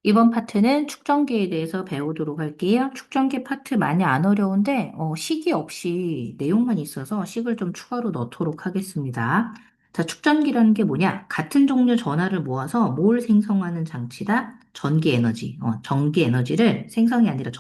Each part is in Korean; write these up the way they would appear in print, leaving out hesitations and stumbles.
이번 파트는 축전기에 대해서 배우도록 할게요. 축전기 파트 많이 안 어려운데, 식이 없이 내용만 있어서 식을 좀 추가로 넣도록 하겠습니다. 자, 축전기라는 게 뭐냐? 같은 종류 전하를 모아서 뭘 생성하는 장치다? 전기 에너지, 전기 에너지를 생성이 아니라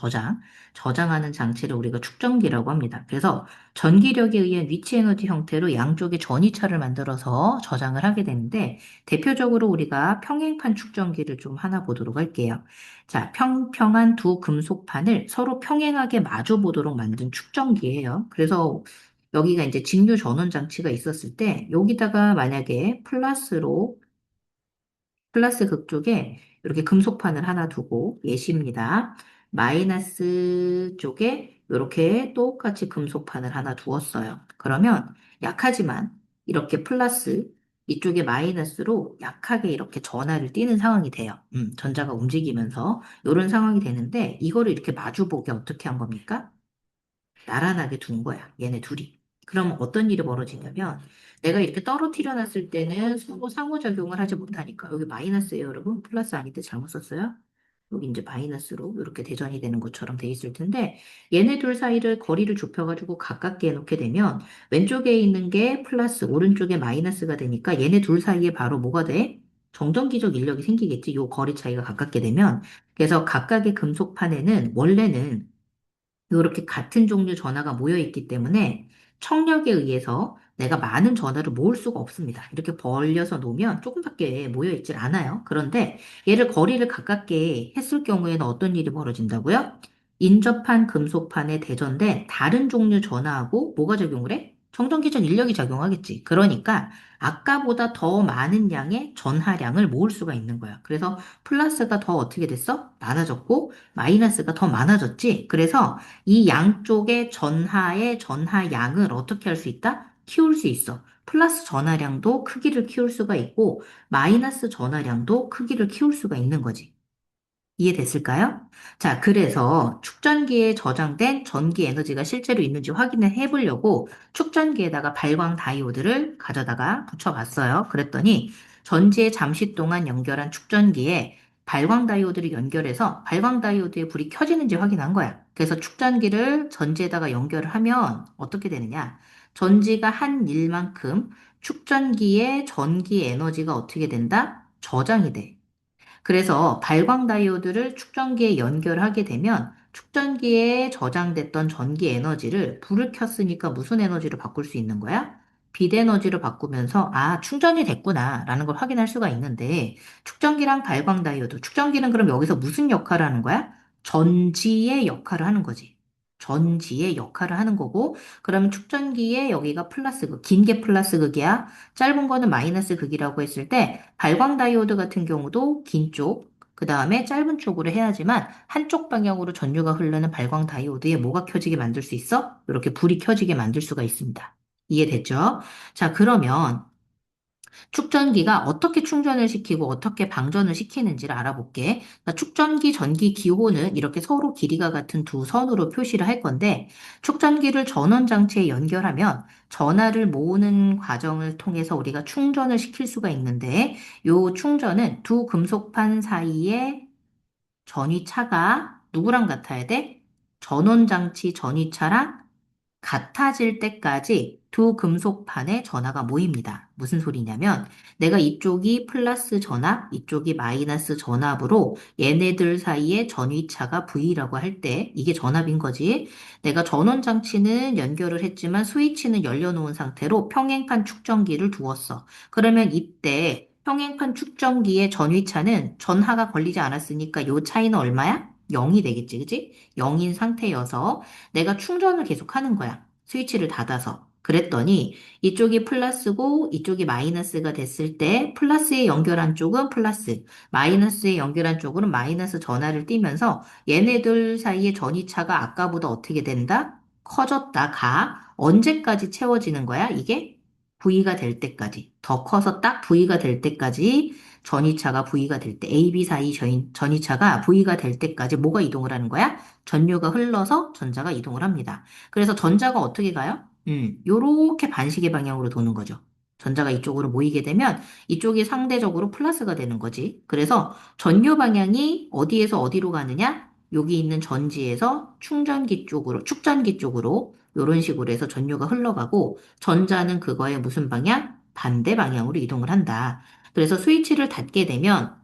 저장하는 장치를 우리가 축전기라고 합니다. 그래서 전기력에 의한 위치 에너지 형태로 양쪽에 전이차를 만들어서 저장을 하게 되는데, 대표적으로 우리가 평행판 축전기를 좀 하나 보도록 할게요. 자, 평평한 두 금속판을 서로 평행하게 마주 보도록 만든 축전기예요. 그래서 여기가 이제 직류 전원 장치가 있었을 때 여기다가 만약에 플러스 극쪽에 이렇게 금속판을 하나 두고 예시입니다. 마이너스 쪽에 이렇게 똑같이 금속판을 하나 두었어요. 그러면 약하지만 이렇게 플러스 이쪽에 마이너스로 약하게 이렇게 전하를 띠는 상황이 돼요. 전자가 움직이면서 이런 상황이 되는데 이거를 이렇게 마주보게 어떻게 한 겁니까? 나란하게 둔 거야. 얘네 둘이. 그럼 어떤 일이 벌어지냐면 내가 이렇게 떨어뜨려 놨을 때는 서로 상호작용을 하지 못하니까 여기 마이너스예요, 여러분. 플러스 아닌데 잘못 썼어요. 여기 이제 마이너스로 이렇게 대전이 되는 것처럼 돼 있을 텐데 얘네 둘 사이를 거리를 좁혀가지고 가깝게 해놓게 되면 왼쪽에 있는 게 플러스 오른쪽에 마이너스가 되니까 얘네 둘 사이에 바로 뭐가 돼? 정전기적 인력이 생기겠지. 요 거리 차이가 가깝게 되면 그래서 각각의 금속판에는 원래는 이렇게 같은 종류 전화가 모여 있기 때문에 청력에 의해서 내가 많은 전화를 모을 수가 없습니다. 이렇게 벌려서 놓으면 조금밖에 모여 있질 않아요. 그런데 얘를 거리를 가깝게 했을 경우에는 어떤 일이 벌어진다고요? 인접한 금속판에 대전된 다른 종류 전화하고 뭐가 작용을 해? 청정기전 인력이 작용하겠지. 그러니까 아까보다 더 많은 양의 전하량을 모을 수가 있는 거야. 그래서 플러스가 더 어떻게 됐어? 많아졌고 마이너스가 더 많아졌지. 그래서 이 양쪽의 전하의 전하량을 어떻게 할 수 있다? 키울 수 있어. 플러스 전하량도 크기를 키울 수가 있고, 마이너스 전하량도 크기를 키울 수가 있는 거지. 이해됐을까요? 자, 그래서 축전기에 저장된 전기 에너지가 실제로 있는지 확인을 해보려고 축전기에다가 발광 다이오드를 가져다가 붙여봤어요. 그랬더니 전지에 잠시 동안 연결한 축전기에 발광 다이오드를 연결해서 발광 다이오드의 불이 켜지는지 확인한 거야. 그래서 축전기를 전지에다가 연결을 하면 어떻게 되느냐? 전지가 한 일만큼 축전기의 전기 에너지가 어떻게 된다? 저장이 돼. 그래서 발광 다이오드를 축전기에 연결하게 되면 축전기에 저장됐던 전기 에너지를 불을 켰으니까 무슨 에너지로 바꿀 수 있는 거야? 빛 에너지로 바꾸면서 아, 충전이 됐구나라는 걸 확인할 수가 있는데 축전기랑 발광 다이오드, 축전기는 그럼 여기서 무슨 역할을 하는 거야? 전지의 역할을 하는 거지. 전지의 역할을 하는 거고 그러면 축전기에 여기가 플러스 극, 긴 게 플러스 극이야. 짧은 거는 마이너스 극이라고 했을 때 발광 다이오드 같은 경우도 긴 쪽, 그 다음에 짧은 쪽으로 해야지만 한쪽 방향으로 전류가 흐르는 발광 다이오드에 뭐가 켜지게 만들 수 있어? 이렇게 불이 켜지게 만들 수가 있습니다. 이해됐죠? 자, 그러면 축전기가 어떻게 충전을 시키고 어떻게 방전을 시키는지를 알아볼게. 그러니까 축전기 전기 기호는 이렇게 서로 길이가 같은 두 선으로 표시를 할 건데, 축전기를 전원 장치에 연결하면 전하를 모으는 과정을 통해서 우리가 충전을 시킬 수가 있는데, 요 충전은 두 금속판 사이에 전위차가 누구랑 같아야 돼? 전원 장치 전위차랑 같아질 때까지 두 금속판에 전하가 모입니다. 무슨 소리냐면 내가 이쪽이 플러스 전압, 이쪽이 마이너스 전압으로 얘네들 사이에 전위차가 V라고 할 때 이게 전압인 거지. 내가 전원 장치는 연결을 했지만 스위치는 열려놓은 상태로 평행판 축전기를 두었어. 그러면 이때 평행판 축전기의 전위차는 전하가 걸리지 않았으니까 요 차이는 얼마야? 0이 되겠지, 그지? 0인 상태여서 내가 충전을 계속 하는 거야. 스위치를 닫아서. 그랬더니 이쪽이 플러스고 이쪽이 마이너스가 됐을 때 플러스에 연결한 쪽은 플러스, 마이너스에 연결한 쪽으로 마이너스 전하를 띠면서 얘네들 사이의 전이차가 아까보다 어떻게 된다? 커졌다가 언제까지 채워지는 거야? 이게 V가 될 때까지. 더 커서 딱 V가 될 때까지 전이차가 V가 될 때, A, B 사이 전이차가 V가 될 때까지 뭐가 이동을 하는 거야? 전류가 흘러서 전자가 이동을 합니다. 그래서 전자가 어떻게 가요? 요렇게 반시계 방향으로 도는 거죠. 전자가 이쪽으로 모이게 되면 이쪽이 상대적으로 플러스가 되는 거지. 그래서 전류 방향이 어디에서 어디로 가느냐? 여기 있는 전지에서 충전기 쪽으로, 축전기 쪽으로 이런 식으로 해서 전류가 흘러가고 전자는 그거에 무슨 방향? 반대 방향으로 이동을 한다. 그래서 스위치를 닫게 되면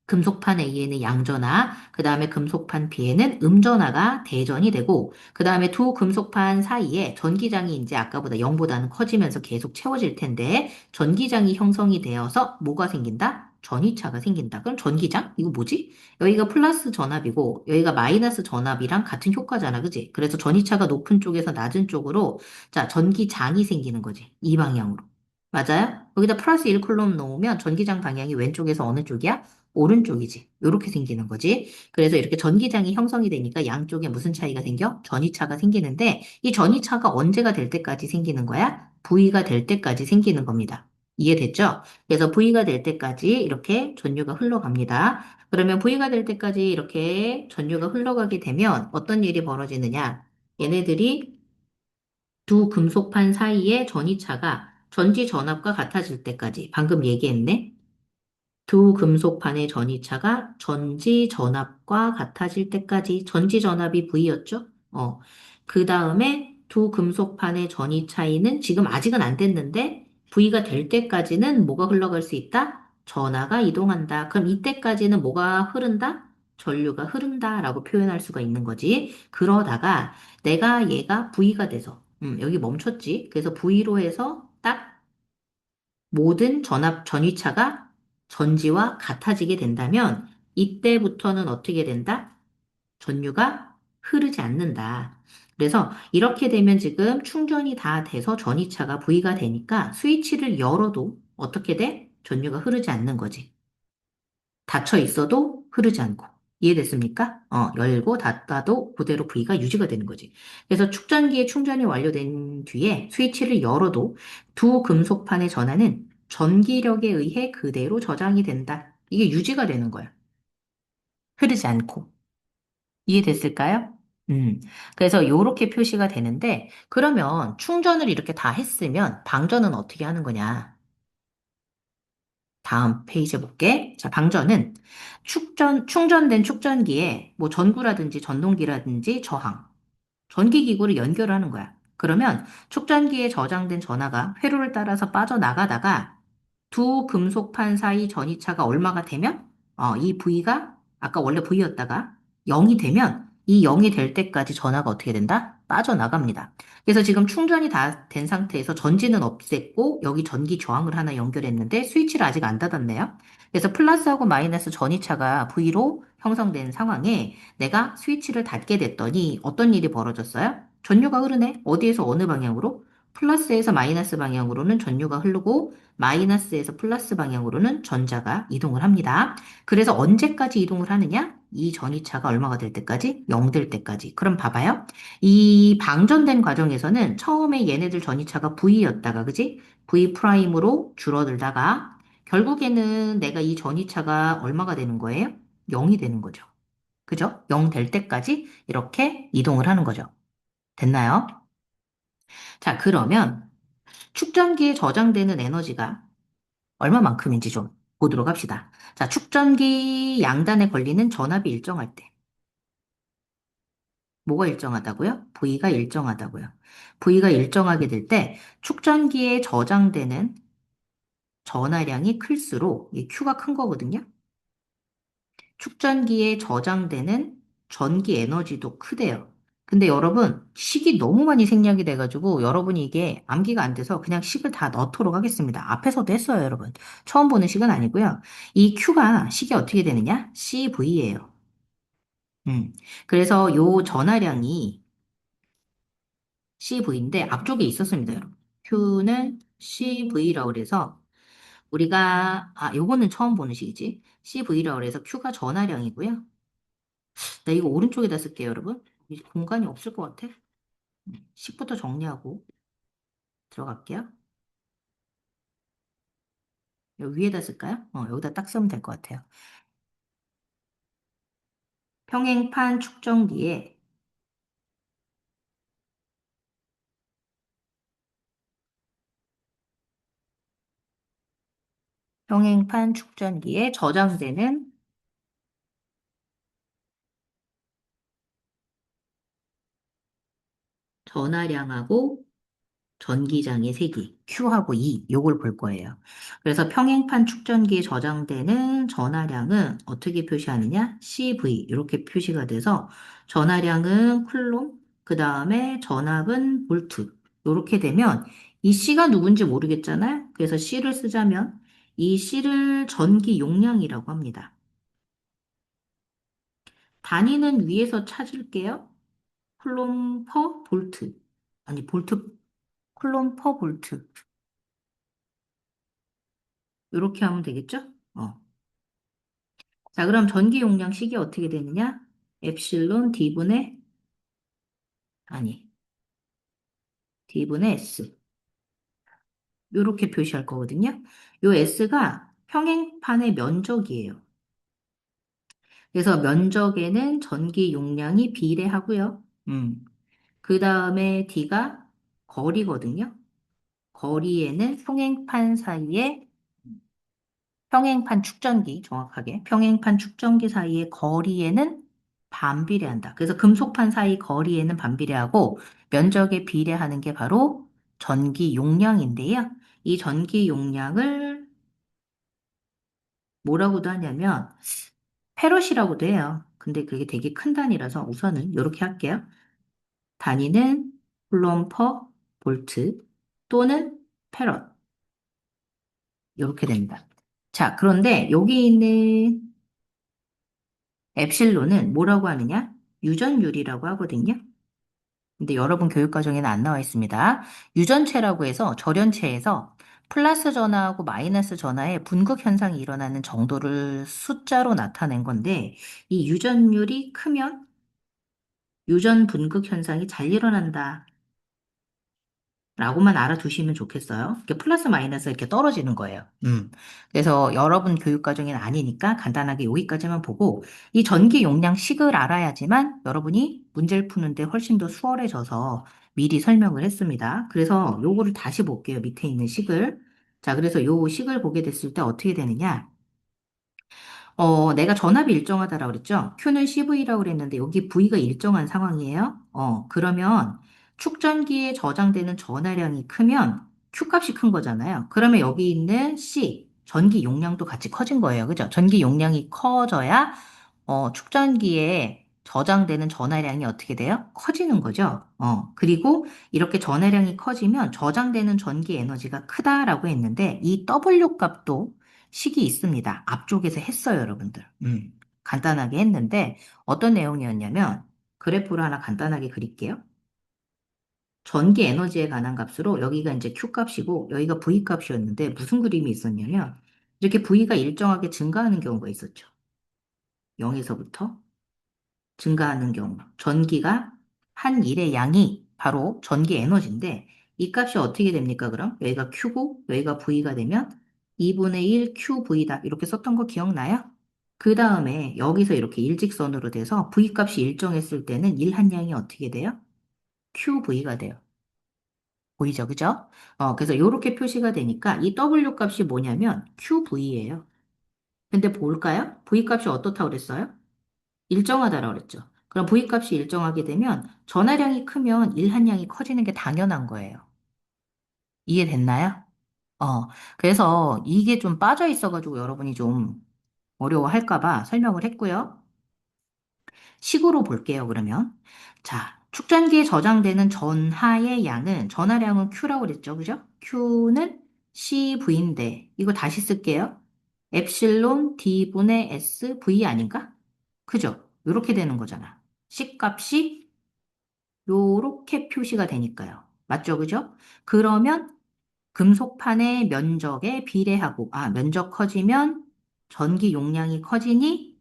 금속판 A에는 양전하, 그 다음에 금속판 B에는 음전하가 대전이 되고, 그 다음에 두 금속판 사이에 전기장이 이제 아까보다 0보다는 커지면서 계속 채워질 텐데, 전기장이 형성이 되어서 뭐가 생긴다? 전위차가 생긴다. 그럼 전기장? 이거 뭐지? 여기가 플러스 전압이고, 여기가 마이너스 전압이랑 같은 효과잖아, 그지? 그래서 전위차가 높은 쪽에서 낮은 쪽으로, 자, 전기장이 생기는 거지. 이 방향으로. 맞아요? 여기다 플러스 1쿨롬 놓으면 전기장 방향이 왼쪽에서 어느 쪽이야? 오른쪽이지. 이렇게 생기는 거지. 그래서 이렇게 전기장이 형성이 되니까 양쪽에 무슨 차이가 생겨? 전위차가 생기는데 이 전위차가 언제가 될 때까지 생기는 거야? V가 될 때까지 생기는 겁니다. 이해됐죠? 그래서 V가 될 때까지 이렇게 전류가 흘러갑니다. 그러면 V가 될 때까지 이렇게 전류가 흘러가게 되면 어떤 일이 벌어지느냐? 얘네들이 두 금속판 사이의 전위차가 전지 전압과 같아질 때까지 방금 얘기했네. 두 금속판의 전이차가 전지 전압과 같아질 때까지 전지 전압이 V였죠? 그 다음에 두 금속판의 전이 차이는 지금 아직은 안 됐는데 V가 될 때까지는 뭐가 흘러갈 수 있다? 전하가 이동한다. 그럼 이때까지는 뭐가 흐른다? 전류가 흐른다라고 표현할 수가 있는 거지. 그러다가 내가 얘가 V가 돼서 여기 멈췄지. 그래서 V로 해서 딱 모든 전압 전위차가 전지와 같아지게 된다면 이때부터는 어떻게 된다? 전류가 흐르지 않는다. 그래서 이렇게 되면 지금 충전이 다 돼서 전위차가 V가 되니까 스위치를 열어도 어떻게 돼? 전류가 흐르지 않는 거지. 닫혀 있어도 흐르지 않고. 이해됐습니까? 열고 닫아도 그대로 V가 유지가 되는 거지. 그래서 축전기의 충전이 완료된 뒤에 스위치를 열어도 두 금속판의 전하는 전기력에 의해 그대로 저장이 된다. 이게 유지가 되는 거야. 흐르지 않고. 이해됐을까요? 그래서 이렇게 표시가 되는데, 그러면 충전을 이렇게 다 했으면 방전은 어떻게 하는 거냐? 다음 페이지 볼게. 자, 방전은 충전된 축전기에 뭐 전구라든지 전동기라든지 저항, 전기기구를 연결하는 거야. 그러면 축전기에 저장된 전하가 회로를 따라서 빠져나가다가 두 금속판 사이 전이차가 얼마가 되면, 이 V가 아까 원래 V였다가 0이 되면 이 0이 될 때까지 전하가 어떻게 된다? 빠져나갑니다. 그래서 지금 충전이 다 된 상태에서 전지는 없앴고 여기 전기 저항을 하나 연결했는데 스위치를 아직 안 닫았네요. 그래서 플러스하고 마이너스 전이차가 V로 형성된 상황에 내가 스위치를 닫게 됐더니 어떤 일이 벌어졌어요? 전류가 흐르네. 어디에서 어느 방향으로? 플러스에서 마이너스 방향으로는 전류가 흐르고 마이너스에서 플러스 방향으로는 전자가 이동을 합니다. 그래서 언제까지 이동을 하느냐? 이 전위차가 얼마가 될 때까지? 0 될 때까지. 그럼 봐봐요. 이 방전된 과정에서는 처음에 얘네들 전위차가 V였다가, 그지? V 프라임으로 줄어들다가 결국에는 내가 이 전위차가 얼마가 되는 거예요? 0이 되는 거죠. 그죠? 0 될 때까지 이렇게 이동을 하는 거죠. 됐나요? 자, 그러면 축전기에 저장되는 에너지가 얼마만큼인지 좀 보도록 합시다. 자, 축전기 양단에 걸리는 전압이 일정할 때. 뭐가 일정하다고요? V가 일정하다고요. V가 일정하게 될 때 축전기에 저장되는 전하량이 클수록 이 Q가 큰 거거든요. 축전기에 저장되는 전기 에너지도 크대요. 근데 여러분, 식이 너무 많이 생략이 돼가지고 여러분이 이게 암기가 안 돼서 그냥 식을 다 넣도록 하겠습니다. 앞에서도 했어요, 여러분. 처음 보는 식은 아니고요. 이 Q가 식이 어떻게 되느냐? CV예요. 그래서 요 전하량이 CV인데 앞쪽에 있었습니다, 여러분. Q는 CV라고 그래서 요거는 처음 보는 식이지. CV라고 그래서 Q가 전하량이고요. 나 이거 오른쪽에다 쓸게요, 여러분. 이제 공간이 없을 것 같아. 10부터 정리하고 들어갈게요. 여기 위에다 쓸까요? 여기다 딱 쓰면 될 것 같아요. 평행판 축전기에 평행판 축전기에 저장되는 전하량하고 전기장의 세기, Q하고 E, 요걸 볼 거예요. 그래서 평행판 축전기에 저장되는 전하량은 어떻게 표시하느냐? CV, 이렇게 표시가 돼서 전하량은 쿨롬, 그 다음에 전압은 볼트. 이렇게 되면 이 C가 누군지 모르겠잖아요. 그래서 C를 쓰자면 이 C를 전기 용량이라고 합니다. 단위는 위에서 찾을게요. 쿨롬 퍼 볼트. 아니, 볼트, 쿨롬 퍼 볼트. 이렇게 하면 되겠죠? 자, 그럼 전기 용량식이 어떻게 되느냐? 엡실론 D분의, 아니, D분의 S. 이렇게 표시할 거거든요. 요 S가 평행판의 면적이에요. 그래서 면적에는 전기 용량이 비례하고요. 그 다음에 D가 거리거든요. 거리에는 평행판 사이에 평행판 축전기, 정확하게. 평행판 축전기 사이의 거리에는 반비례한다. 그래서 금속판 사이 거리에는 반비례하고 면적에 비례하는 게 바로 전기 용량인데요. 이 전기 용량을 뭐라고도 하냐면 페롯이라고도 해요. 근데 그게 되게 큰 단위라서 우선은 이렇게 할게요. 단위는 쿨롬 퍼 볼트 또는 페롯. 이렇게 됩니다. 자, 그런데 여기 있는 엡실론은 뭐라고 하느냐? 유전율이라고 하거든요. 근데 여러분 교육과정에는 안 나와 있습니다. 유전체라고 해서 절연체에서 플러스 전하하고 마이너스 전하의 분극 현상이 일어나는 정도를 숫자로 나타낸 건데 이 유전율이 크면 유전 분극 현상이 잘 일어난다. 라고만 알아두시면 좋겠어요. 이렇게 플러스 마이너스 이렇게 떨어지는 거예요. 그래서 여러분 교육 과정에는 아니니까 간단하게 여기까지만 보고 이 전기 용량식을 알아야지만 여러분이 문제를 푸는데 훨씬 더 수월해져서 미리 설명을 했습니다. 그래서 요거를 다시 볼게요. 밑에 있는 식을. 자, 그래서 요 식을 보게 됐을 때 어떻게 되느냐? 내가 전압이 일정하다라고 그랬죠? Q는 CV라고 그랬는데 여기 V가 일정한 상황이에요. 그러면 축전기에 저장되는 전하량이 크면 Q 값이 큰 거잖아요. 그러면 여기 있는 C, 전기 용량도 같이 커진 거예요. 그죠? 전기 용량이 커져야 축전기에 저장되는 전하량이 어떻게 돼요? 커지는 거죠. 그리고 이렇게 전하량이 커지면 저장되는 전기 에너지가 크다라고 했는데 이 W 값도 식이 있습니다. 앞쪽에서 했어요, 여러분들. 간단하게 했는데 어떤 내용이었냐면 그래프를 하나 간단하게 그릴게요. 전기 에너지에 관한 값으로 여기가 이제 Q 값이고 여기가 V 값이었는데 무슨 그림이 있었냐면 이렇게 V가 일정하게 증가하는 경우가 있었죠. 0에서부터 증가하는 경우, 전기가 한 일의 양이 바로 전기 에너지인데 이 값이 어떻게 됩니까, 그럼? 여기가 Q고 여기가 V가 되면 2분의 1 QV다. 이렇게 썼던 거 기억나요? 그 다음에 여기서 이렇게 일직선으로 돼서 V 값이 일정했을 때는 일 한 양이 어떻게 돼요? QV가 돼요. 보이죠, 그죠? 그래서 이렇게 표시가 되니까 이 W 값이 뭐냐면 QV예요. 근데 볼까요? V 값이 어떻다고 그랬어요? 일정하다라고 그랬죠. 그럼 V값이 일정하게 되면 전하량이 크면 일한량이 커지는 게 당연한 거예요. 이해됐나요? 어, 그래서 이게 좀 빠져 있어가지고 여러분이 좀 어려워할까 봐 설명을 했고요. 식으로 볼게요, 그러면. 자, 축전기에 저장되는 전하의 양은, 전하량은 Q라고 그랬죠, 그죠? Q는 CV인데, 이거 다시 쓸게요. 엡실론 D분의 SV 아닌가? 그죠? 이렇게 되는 거잖아. C값이 요렇게 표시가 되니까요. 맞죠? 그죠? 그러면 금속판의 면적에 비례하고, 면적 커지면 전기 용량이 커지니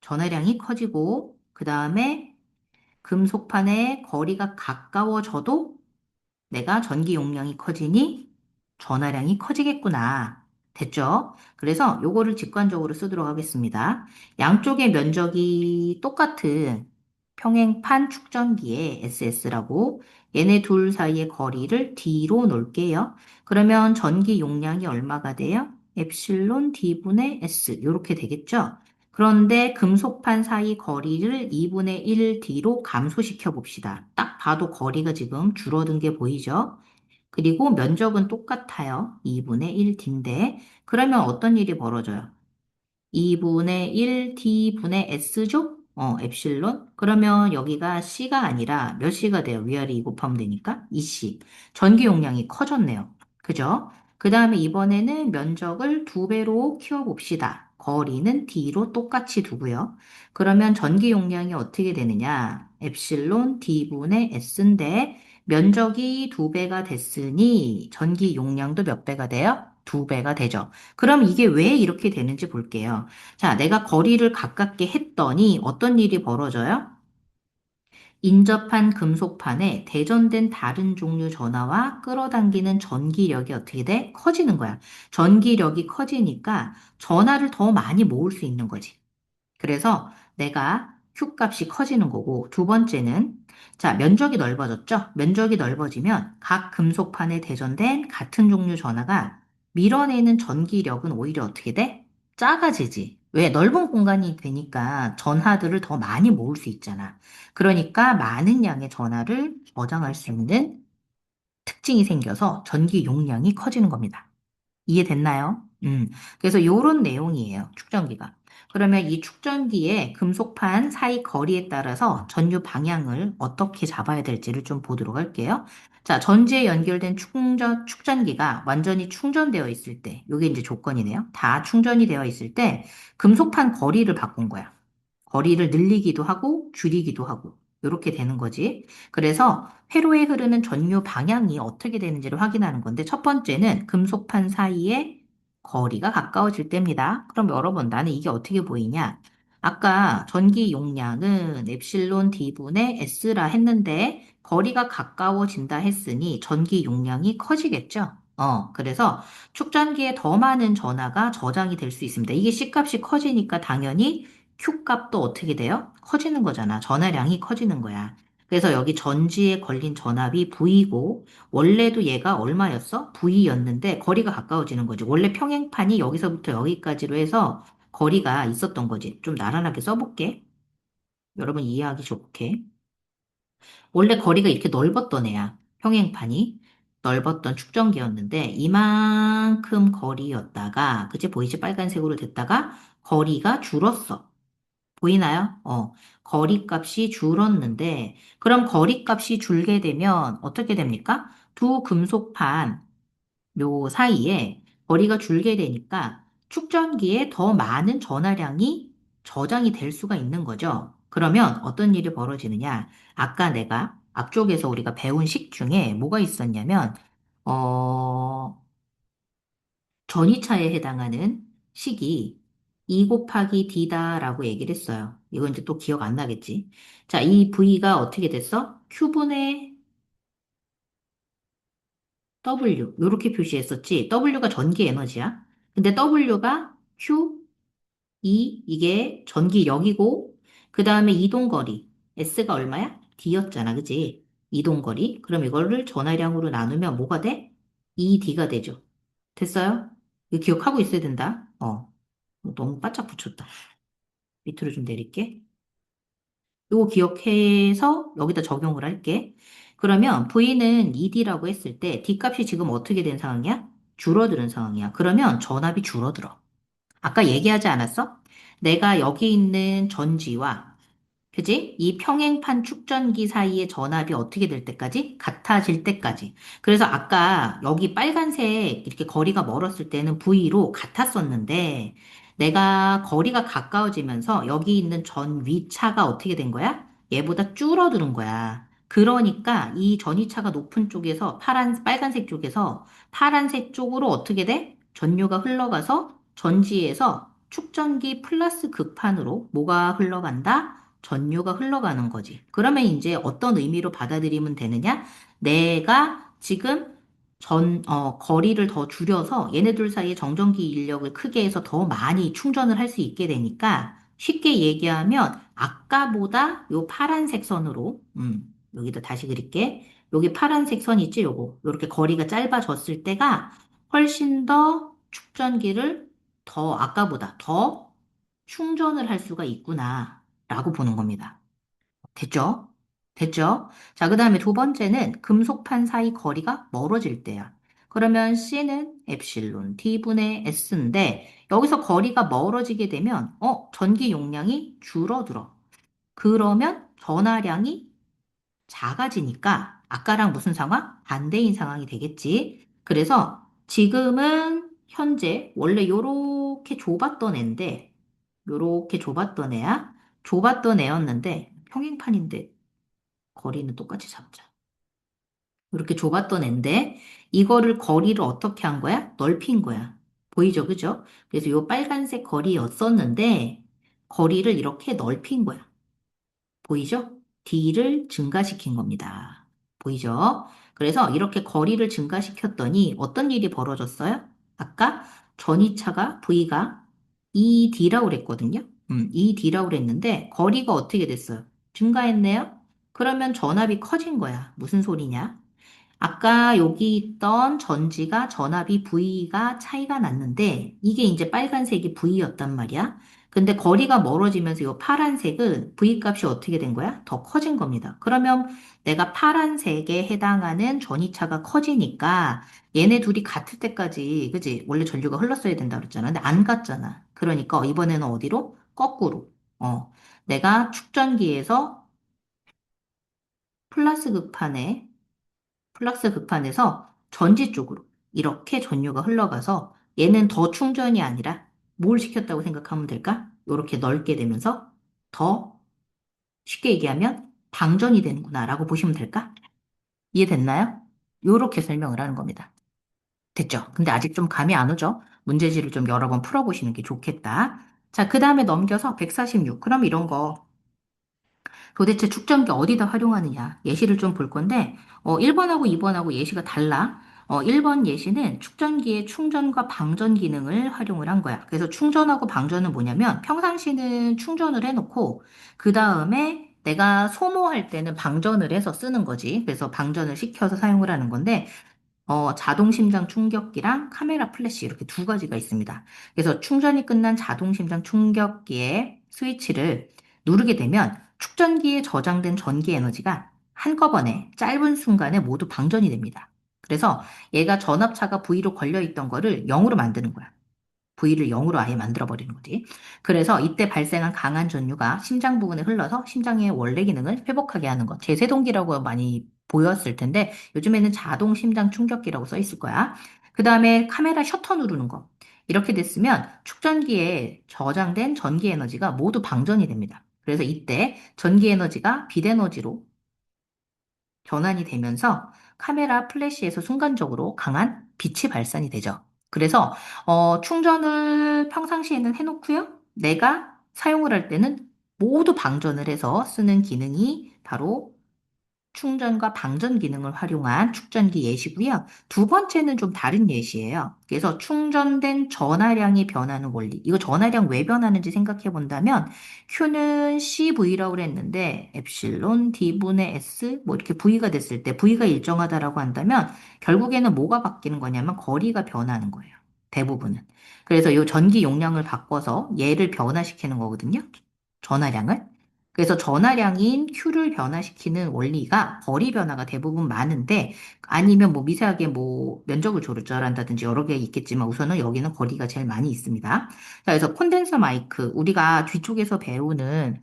전해량이 커지고, 그 다음에 금속판의 거리가 가까워져도 내가 전기 용량이 커지니 전하량이 커지겠구나. 됐죠? 그래서 요거를 직관적으로 쓰도록 하겠습니다. 양쪽의 면적이 똑같은 평행판 축전기의 SS라고 얘네 둘 사이의 거리를 D로 놓을게요. 그러면 전기 용량이 얼마가 돼요? 엡실론 D분의 S 이렇게 되겠죠? 그런데 금속판 사이 거리를 2분의 1 D로 감소시켜 봅시다. 딱 봐도 거리가 지금 줄어든 게 보이죠? 그리고 면적은 똑같아요. 2분의 1 D인데 그러면 어떤 일이 벌어져요? 2분의 1 D분의 S죠? 엡실론? 그러면 여기가 C가 아니라 몇 C가 돼요? 위아래 2 곱하면 되니까 2C. 전기 용량이 커졌네요. 그죠? 그 다음에 이번에는 면적을 2배로 키워봅시다. 거리는 D로 똑같이 두고요. 그러면 전기 용량이 어떻게 되느냐? 엡실론 D분의 S인데 면적이 2배가 됐으니 전기 용량도 몇 배가 돼요? 2배가 되죠. 그럼 이게 왜 이렇게 되는지 볼게요. 자, 내가 거리를 가깝게 했더니 어떤 일이 벌어져요? 인접한 금속판에 대전된 다른 종류 전하와 끌어당기는 전기력이 어떻게 돼? 커지는 거야. 전기력이 커지니까 전하를 더 많이 모을 수 있는 거지. 그래서 내가 Q 값이 커지는 거고, 두 번째는, 자, 면적이 넓어졌죠? 면적이 넓어지면 각 금속판에 대전된 같은 종류 전하가 밀어내는 전기력은 오히려 어떻게 돼? 작아지지. 왜? 넓은 공간이 되니까 전하들을 더 많이 모을 수 있잖아. 그러니까 많은 양의 전하를 저장할 수 있는 특징이 생겨서 전기 용량이 커지는 겁니다. 이해됐나요? 그래서 요런 내용이에요. 축전기가. 그러면 이 축전기의 금속판 사이 거리에 따라서 전류 방향을 어떻게 잡아야 될지를 좀 보도록 할게요. 자, 전지에 연결된 축전기가 완전히 충전되어 있을 때, 요게 이제 조건이네요. 다 충전이 되어 있을 때 금속판 거리를 바꾼 거야. 거리를 늘리기도 하고 줄이기도 하고 이렇게 되는 거지. 그래서 회로에 흐르는 전류 방향이 어떻게 되는지를 확인하는 건데 첫 번째는 금속판 사이에 거리가 가까워질 때입니다. 그럼 여러분 나는 이게 어떻게 보이냐? 아까 전기 용량은 엡실론 D분의 S라 했는데 거리가 가까워진다 했으니 전기 용량이 커지겠죠? 그래서 축전기에 더 많은 전하가 저장이 될 수 있습니다. 이게 C값이 커지니까 당연히 Q 값도 어떻게 돼요? 커지는 거잖아. 전하량이 커지는 거야. 그래서 여기 전지에 걸린 전압이 V고 원래도 얘가 얼마였어? V였는데 거리가 가까워지는 거지. 원래 평행판이 여기서부터 여기까지로 해서 거리가 있었던 거지. 좀 나란하게 써볼게. 여러분 이해하기 좋게. 원래 거리가 이렇게 넓었던 애야. 평행판이. 넓었던 축전기였는데 이만큼 거리였다가 그치 보이지? 빨간색으로 됐다가 거리가 줄었어. 보이나요? 거리값이 줄었는데, 그럼 거리값이 줄게 되면 어떻게 됩니까? 두 금속판 요 사이에 거리가 줄게 되니까 축전기에 더 많은 전하량이 저장이 될 수가 있는 거죠. 그러면 어떤 일이 벌어지느냐? 아까 내가 앞쪽에서 우리가 배운 식 중에 뭐가 있었냐면, 어, 전위차에 해당하는 식이 2 곱하기 D다라고 얘기를 했어요. 이건 이제 또 기억 안 나겠지. 자, 이 V가 어떻게 됐어? Q분의 W. 이렇게 표시했었지. W가 전기 에너지야. 근데 W가 Q, E, 이게 전기력이고, 그 다음에 이동거리. S가 얼마야? D였잖아. 그지? 이동거리. 그럼 이거를 전하량으로 나누면 뭐가 돼? 2D가 되죠. 됐어요? 이거 기억하고 있어야 된다. 너무 바짝 붙였다. 밑으로 좀 내릴게. 이거 기억해서 여기다 적용을 할게. 그러면 V는 2D라고 했을 때 D 값이 지금 어떻게 된 상황이야? 줄어드는 상황이야. 그러면 전압이 줄어들어. 아까 얘기하지 않았어? 내가 여기 있는 전지와 그지? 이 평행판 축전기 사이의 전압이 어떻게 될 때까지? 같아질 때까지. 그래서 아까 여기 빨간색 이렇게 거리가 멀었을 때는 V로 같았었는데 내가 거리가 가까워지면서 여기 있는 전 위차가 어떻게 된 거야? 얘보다 줄어드는 거야. 그러니까 이 전위차가 높은 쪽에서 빨간색 쪽에서 파란색 쪽으로 어떻게 돼? 전류가 흘러가서 전지에서 축전기 플러스 극판으로 뭐가 흘러간다? 전류가 흘러가는 거지. 그러면 이제 어떤 의미로 받아들이면 되느냐? 내가 지금 거리를 더 줄여서 얘네들 사이에 정전기 인력을 크게 해서 더 많이 충전을 할 수 있게 되니까 쉽게 얘기하면 아까보다 요 파란색 선으로, 여기다 다시 그릴게. 여기 파란색 선 있지, 요거. 요렇게 거리가 짧아졌을 때가 훨씬 더 축전기를 더 아까보다 더 충전을 할 수가 있구나라고 보는 겁니다. 됐죠? 됐죠? 자, 그 다음에 두 번째는 금속판 사이 거리가 멀어질 때야. 그러면 C는 엡실론 T분의 S인데 여기서 거리가 멀어지게 되면 전기 용량이 줄어들어. 그러면 전하량이 작아지니까 아까랑 무슨 상황? 반대인 상황이 되겠지. 그래서 지금은 현재 원래 요렇게 좁았던 애인데 요렇게 좁았던 애야. 좁았던 애였는데 평행판인데 거리는 똑같이 잡자. 이렇게 좁았던 앤데 이거를 거리를 어떻게 한 거야? 넓힌 거야. 보이죠? 그죠? 그래서 요 빨간색 거리였었는데 거리를 이렇게 넓힌 거야. 보이죠? D를 증가시킨 겁니다. 보이죠? 그래서 이렇게 거리를 증가시켰더니 어떤 일이 벌어졌어요? 아까 전이차가 V가 ED라고 그랬거든요. ED라고 그랬는데 거리가 어떻게 됐어요? 증가했네요? 그러면 전압이 커진 거야. 무슨 소리냐? 아까 여기 있던 전지가 전압이 V가 차이가 났는데 이게 이제 빨간색이 V였단 말이야. 근데 거리가 멀어지면서 이 파란색은 V 값이 어떻게 된 거야? 더 커진 겁니다. 그러면 내가 파란색에 해당하는 전이차가 커지니까 얘네 둘이 같을 때까지, 그지? 원래 전류가 흘렀어야 된다 그랬잖아. 근데 안 갔잖아. 그러니까 이번에는 어디로? 거꾸로. 내가 축전기에서 플러스 극판에 플락스 극판에서 전지 쪽으로 이렇게 전류가 흘러가서 얘는 더 충전이 아니라 뭘 시켰다고 생각하면 될까? 이렇게 넓게 되면서 더 쉽게 얘기하면 방전이 되는구나라고 보시면 될까? 이해됐나요? 이렇게 설명을 하는 겁니다. 됐죠? 근데 아직 좀 감이 안 오죠? 문제지를 좀 여러 번 풀어보시는 게 좋겠다. 자, 그 다음에 넘겨서 146. 그럼 이런 거 도대체 축전기 어디다 활용하느냐 예시를 좀 볼 건데 1번하고 2번하고 예시가 달라. 1번 예시는 축전기의 충전과 방전 기능을 활용을 한 거야. 그래서 충전하고 방전은 뭐냐면 평상시는 충전을 해놓고 그 다음에 내가 소모할 때는 방전을 해서 쓰는 거지. 그래서 방전을 시켜서 사용을 하는 건데 자동 심장 충격기랑 카메라 플래시 이렇게 두 가지가 있습니다. 그래서 충전이 끝난 자동 심장 충격기의 스위치를 누르게 되면 축전기에 저장된 전기 에너지가 한꺼번에 짧은 순간에 모두 방전이 됩니다. 그래서 얘가 전압차가 V로 걸려 있던 거를 0으로 만드는 거야. V를 0으로 아예 만들어버리는 거지. 그래서 이때 발생한 강한 전류가 심장 부분에 흘러서 심장의 원래 기능을 회복하게 하는 것. 제세동기라고 많이 보였을 텐데 요즘에는 자동 심장 충격기라고 써 있을 거야. 그 다음에 카메라 셔터 누르는 거. 이렇게 됐으면 축전기에 저장된 전기 에너지가 모두 방전이 됩니다. 그래서 이때 전기 에너지가 빛 에너지로 변환이 되면서 카메라 플래시에서 순간적으로 강한 빛이 발산이 되죠. 그래서 충전을 평상시에는 해놓고요. 내가 사용을 할 때는 모두 방전을 해서 쓰는 기능이 바로 충전과 방전 기능을 활용한 축전기 예시고요. 두 번째는 좀 다른 예시예요. 그래서 충전된 전하량이 변하는 원리. 이거 전하량 왜 변하는지 생각해 본다면 Q는 CV라고 그랬는데 엡실론 D분의 S 뭐 이렇게 V가 됐을 때 V가 일정하다라고 한다면 결국에는 뭐가 바뀌는 거냐면 거리가 변하는 거예요. 대부분은. 그래서 이 전기 용량을 바꿔서 얘를 변화시키는 거거든요. 전하량을. 그래서 전하량인 Q를 변화시키는 원리가 거리 변화가 대부분 많은데 아니면 뭐 미세하게 뭐 면적을 조절한다든지 여러 개 있겠지만 우선은 여기는 거리가 제일 많이 있습니다. 자, 그래서 콘덴서 마이크 우리가 뒤쪽에서 배우는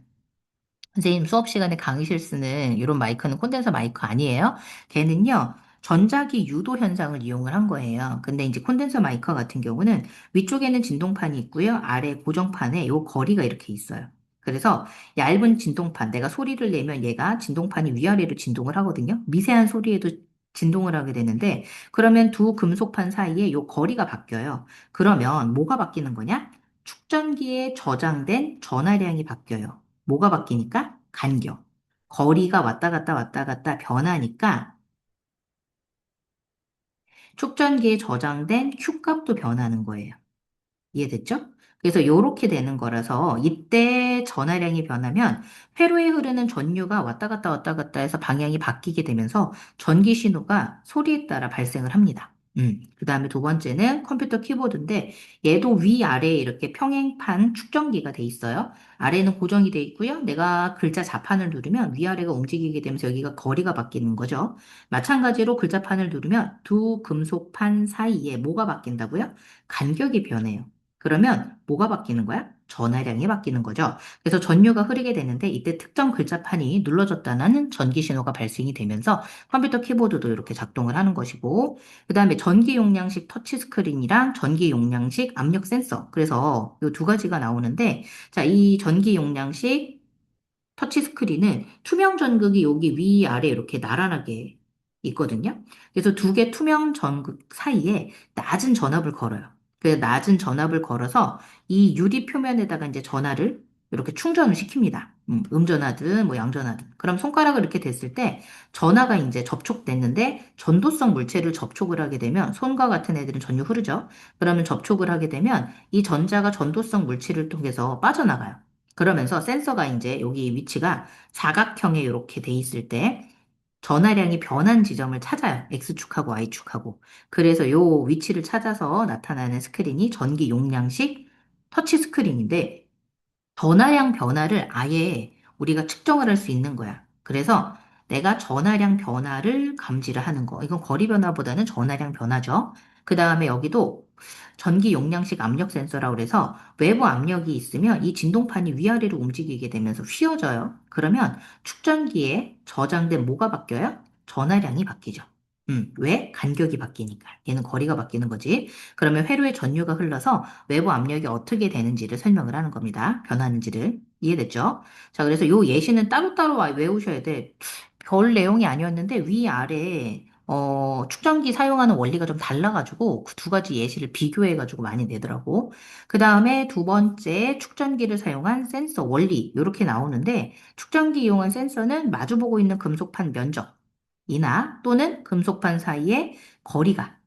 선생님 수업 시간에 강의실 쓰는 이런 마이크는 콘덴서 마이크 아니에요. 걔는요. 전자기 유도 현상을 이용을 한 거예요. 근데 이제 콘덴서 마이크 같은 경우는 위쪽에는 진동판이 있고요. 아래 고정판에 요 거리가 이렇게 있어요. 그래서 얇은 진동판, 내가 소리를 내면 얘가 진동판이 위아래로 진동을 하거든요. 미세한 소리에도 진동을 하게 되는데 그러면 두 금속판 사이에 요 거리가 바뀌어요. 그러면 뭐가 바뀌는 거냐? 축전기에 저장된 전하량이 바뀌어요. 뭐가 바뀌니까? 간격. 거리가 왔다 갔다 왔다 갔다 변하니까 축전기에 저장된 Q값도 변하는 거예요. 이해됐죠? 그래서 이렇게 되는 거라서 이때 전하량이 변하면 회로에 흐르는 전류가 왔다 갔다 왔다 갔다 해서 방향이 바뀌게 되면서 전기 신호가 소리에 따라 발생을 합니다. 그 다음에 두 번째는 컴퓨터 키보드인데 얘도 위아래에 이렇게 평행판 축전기가 돼 있어요. 아래는 고정이 돼 있고요. 내가 글자 자판을 누르면 위아래가 움직이게 되면서 여기가 거리가 바뀌는 거죠. 마찬가지로 글자판을 누르면 두 금속판 사이에 뭐가 바뀐다고요? 간격이 변해요. 그러면 뭐가 바뀌는 거야? 전화량이 바뀌는 거죠. 그래서 전류가 흐르게 되는데 이때 특정 글자판이 눌러졌다는 전기 신호가 발생이 되면서 컴퓨터 키보드도 이렇게 작동을 하는 것이고 그 다음에 전기 용량식 터치 스크린이랑 전기 용량식 압력 센서. 그래서 이 두 가지가 나오는데, 자, 이 전기 용량식 터치 스크린은 투명 전극이 여기 위아래 이렇게 나란하게 있거든요. 그래서 두 개 투명 전극 사이에 낮은 전압을 걸어요. 그 낮은 전압을 걸어서 이 유리 표면에다가 이제 전화를 이렇게 충전을 시킵니다. 음전하든 뭐 양전하든. 그럼 손가락을 이렇게 댔을 때 전화가 이제 접촉됐는데 전도성 물체를 접촉을 하게 되면 손과 같은 애들은 전류 흐르죠. 그러면 접촉을 하게 되면 이 전자가 전도성 물질을 통해서 빠져나가요. 그러면서 센서가 이제 여기 위치가 사각형에 이렇게 돼 있을 때 전하량이 변한 지점을 찾아요. X축하고 Y축하고. 그래서 요 위치를 찾아서 나타나는 스크린이 전기 용량식 터치 스크린인데 전하량 변화를 아예 우리가 측정을 할 수 있는 거야. 그래서 내가 전하량 변화를 감지를 하는 거. 이건 거리 변화보다는 전하량 변화죠. 그 다음에 여기도 전기 용량식 압력 센서라고 그래서 외부 압력이 있으면 이 진동판이 위아래로 움직이게 되면서 휘어져요. 그러면 축전기에 저장된 뭐가 바뀌어요? 전하량이 바뀌죠. 왜? 간격이 바뀌니까. 얘는 거리가 바뀌는 거지. 그러면 회로에 전류가 흘러서 외부 압력이 어떻게 되는지를 설명을 하는 겁니다. 변하는지를. 이해됐죠? 자, 그래서 요 예시는 따로따로 외우셔야 돼. 별 내용이 아니었는데 위아래 축전기 사용하는 원리가 좀 달라가지고 그 두 가지 예시를 비교해가지고 많이 내더라고. 그 다음에 두 번째 축전기를 사용한 센서 원리 이렇게 나오는데 축전기 이용한 센서는 마주보고 있는 금속판 면적이나 또는 금속판 사이의 거리가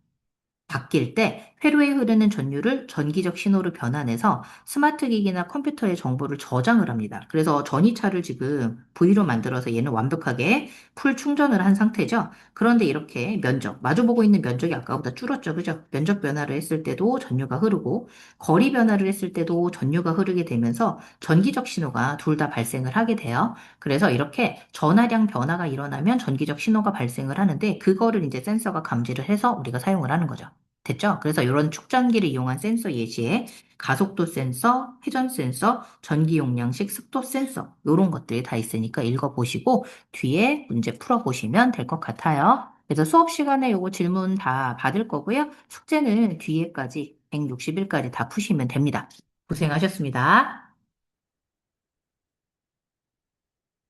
바뀔 때 회로에 흐르는 전류를 전기적 신호로 변환해서 스마트 기기나 컴퓨터에 정보를 저장을 합니다. 그래서 전이차를 지금 V로 만들어서 얘는 완벽하게 풀 충전을 한 상태죠. 그런데 이렇게 마주보고 있는 면적이 아까보다 줄었죠. 그죠? 면적 변화를 했을 때도 전류가 흐르고, 거리 변화를 했을 때도 전류가 흐르게 되면서 전기적 신호가 둘 다 발생을 하게 돼요. 그래서 이렇게 전하량 변화가 일어나면 전기적 신호가 발생을 하는데, 그거를 이제 센서가 감지를 해서 우리가 사용을 하는 거죠. 됐죠? 그래서 이런 축전기를 이용한 센서 예시에 가속도 센서, 회전 센서, 전기 용량식 습도 센서 이런 것들이 다 있으니까 읽어보시고 뒤에 문제 풀어보시면 될 것 같아요. 그래서 수업 시간에 요거 질문 다 받을 거고요. 숙제는 뒤에까지 160일까지 다 푸시면 됩니다. 고생하셨습니다.